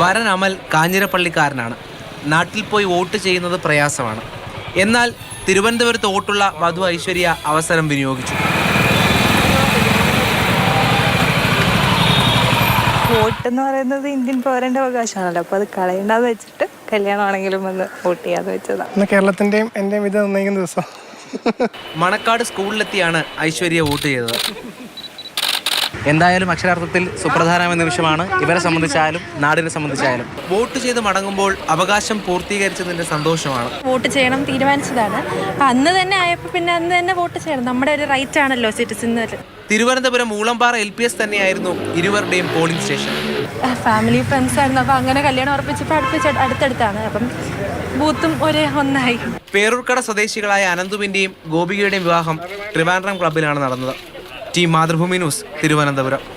വരൻ അമൽ കാഞ്ഞിരപ്പള്ളിക്കാരനാണ്. നാട്ടിൽ പോയി വോട്ട് ചെയ്യുന്നത് പ്രയാസമാണ്. എന്നാൽ തിരുവനന്തപുരത്ത് വോട്ടുള്ള വധു ഐശ്വര്യ അവസരം വിനിയോഗിച്ചു. വോട്ട് എന്ന് പറയുന്നത് ഇന്ത്യൻ പൗരന്റെ അവകാശമാണല്ലോ, അപ്പോൾ അത് കളയണ്ടെന്ന് വെച്ചിട്ട് കല്യാണമാണെങ്കിലും വന്ന് വോട്ട് ചെയ്യാന്ന് വെച്ചതാണ്. കേരളത്തിന്റെയും എന്റെയും ഇത് നിർണ്ണയിക്കുന്ന ദിവസം. മണക്കാട് സ്കൂളിലെത്തിയാണ് ഐശ്വര്യ വോട്ട് ചെയ്തത്. എന്തായാലും അക്ഷരാർത്ഥത്തിൽ സുപ്രധാനമായ നിമിഷമാണ് ഇവരെ സംബന്ധിച്ചായാലും നാടിനെ സംബന്ധിച്ചായാലും. വോട്ട് ചെയ്ത് മടങ്ങുമ്പോൾ അവകാശം പൂർത്തീകരിച്ചതിന്റെ സന്തോഷമാണ്. വോട്ട് ചെയ്യണം തീരുമാനിച്ചതാണ്. അന്ന് തന്നെ ആയപ്പോൾ പിന്നെ അന്ന് തന്നെ വോട്ട് ചെയ്യണം. നമ്മുടെ ഒരു റൈറ്റ് ആണല്ലോ സിറ്റിസൺ. തിരുവനന്തപുരം ഊളംപാറ LPS തന്നെയായിരുന്നു ഇരുവരുടെയും പോളിംഗ് സ്റ്റേഷൻ. ഫാമിലി ഫ്രണ്ട്സ് ആയിരുന്നു. അപ്പോൾ അങ്ങനെ കല്യാണം ഉറപ്പിച്ചപ്പോൾ അടുത്തടുത്താണ്. അപ്പം ബൂത്തും ഒരേ ഒന്നായി. പേരൂർക്കട സ്വദേശികളായ അനന്തുവിന്റെയും ഗോപികയുടെയും വിവാഹം ട്രിവാൻഡ്രം ക്ലബ്ബിലാണ് നടന്നത്. Team Mathrubhumi news, Thiruvananthapuram.